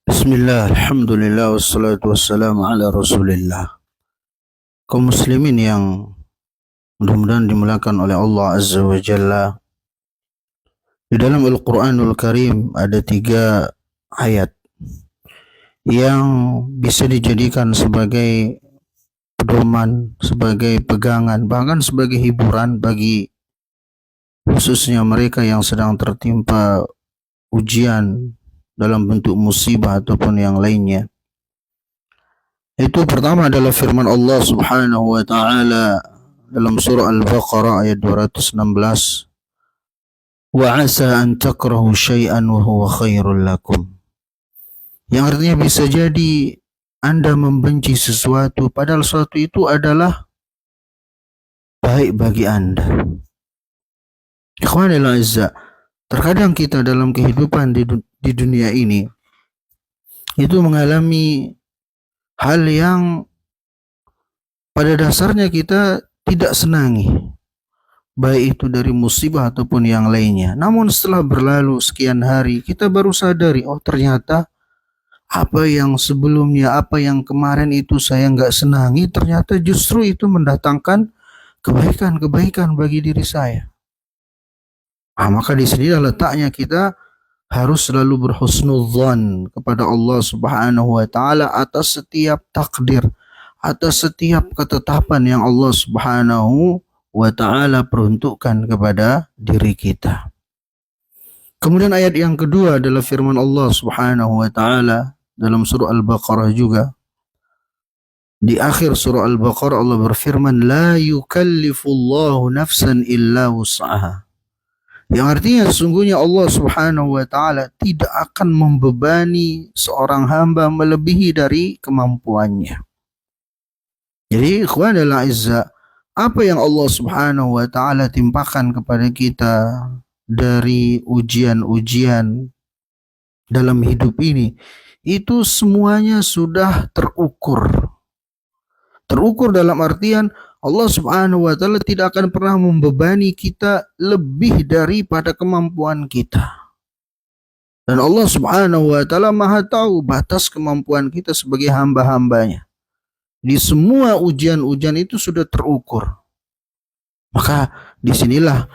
Bismillah, alhamdulillah, wassalatu wassalamu ala rasulillah. Kaum muslimin yang mudah-mudahan dimuliakan oleh Allah Azza wa Jalla, di dalam Al-Quranul Karim ada 3 ayat yang bisa dijadikan sebagai pedoman, sebagai pegangan, bahkan sebagai hiburan bagi khususnya mereka yang sedang tertimpa ujian dalam bentuk musibah ataupun yang lainnya. Itu pertama adalah firman Allah Subhanahu wa taala dalam surah Al-Baqarah ayat 216. Wa 'asa an takrahu syai'an wa huwa khairul lakum. Yang artinya bisa jadi Anda membenci sesuatu padahal sesuatu itu adalah baik bagi Anda. Ikhwanil azza, terkadang kita dalam kehidupan di dunia ini itu mengalami hal yang pada dasarnya kita tidak senangi, baik itu dari musibah ataupun yang lainnya. Namun setelah berlalu sekian hari, kita baru sadari, oh ternyata apa yang sebelumnya, apa yang kemarin itu saya nggak senangi, ternyata justru itu mendatangkan kebaikan-kebaikan bagi diri saya. Maka di sinilah letaknya kita harus selalu berhusnudzan kepada Allah Subhanahu wa taala atas setiap takdir, atas setiap ketetapan yang Allah Subhanahu wa taala peruntukkan kepada diri kita. Kemudian ayat yang kedua adalah firman Allah Subhanahu wa taala dalam surah Al-Baqarah juga. Di akhir surah Al-Baqarah Allah berfirman, la yukallifullahu nafsan illa wus'aha. Yang artinya sesungguhnya Allah Subhanahu wa taala tidak akan membebani seorang hamba melebihi dari kemampuannya. Jadi ikhwanul azza, apa yang Allah Subhanahu wa taala timpakan kepada kita dari ujian-ujian dalam hidup ini, itu semuanya sudah terukur. Terukur dalam artian Allah Subhanahu wa taala tidak akan pernah membebani kita lebih daripada kemampuan kita. Dan Allah Subhanahu wa taala Maha tahu batas kemampuan kita sebagai hamba-hambanya. Di semua ujian-ujian itu sudah terukur. Maka disinilah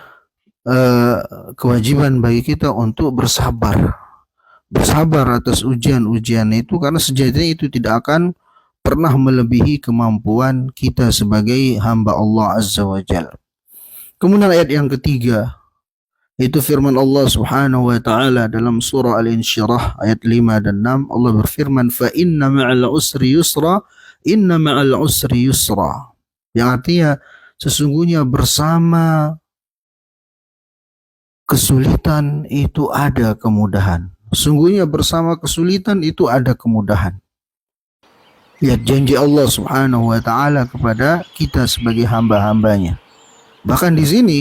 kewajiban bagi kita untuk bersabar. Bersabar atas ujian-ujian itu, karena sejatinya itu tidak akan pernah melebihi kemampuan kita sebagai hamba Allah Azza wa Jalla. Kemudian ayat yang ketiga, itu firman Allah Subhanahu wa taala dalam surah Al-Insyirah ayat 5 dan 6. Allah berfirman, fa inna ma'al usri yusra, inna ma'al usri yusra. Yang artinya sesungguhnya bersama kesulitan itu ada kemudahan. Sesungguhnya bersama kesulitan itu ada kemudahan. Lihat janji Allah Subhanahu wa taala kepada kita sebagai hamba-hambanya. Bahkan di sini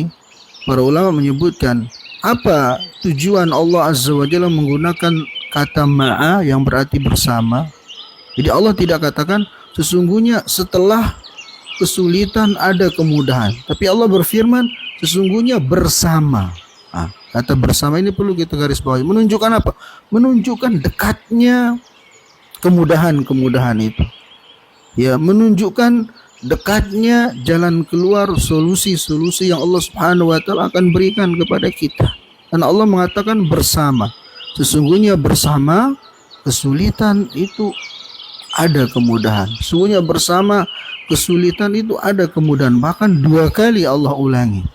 para ulama menyebutkan apa tujuan Allah Azza wa Jalla menggunakan kata ma'a yang berarti bersama. Jadi Allah tidak katakan sesungguhnya setelah kesulitan ada kemudahan, tapi Allah berfirman sesungguhnya bersama. Kata bersama ini perlu kita garis bawahi. Menunjukkan apa? Menunjukkan dekatnya kemudahan-kemudahan itu. Ya, menunjukkan dekatnya jalan keluar, solusi-solusi yang Allah Subhanahu wa taala akan berikan kepada kita. Dan Allah mengatakan bersama. Sesungguhnya bersama kesulitan itu ada kemudahan. Sesungguhnya bersama kesulitan itu ada kemudahan. Bahkan 2 kali Allah ulangi.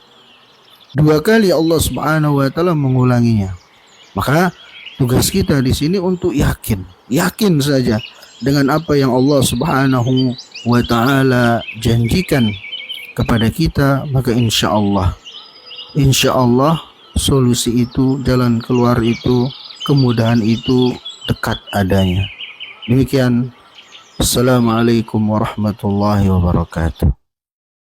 2 kali Allah Subhanahu wa taala mengulanginya. Maka tugas kita di sini untuk yakin saja dengan apa yang Allah Subhanahu wa taala janjikan kepada kita, maka insya Allah solusi itu, jalan keluar itu, kemudahan itu dekat adanya. Demikian. Assalamualaikum warahmatullahi wabarakatuh.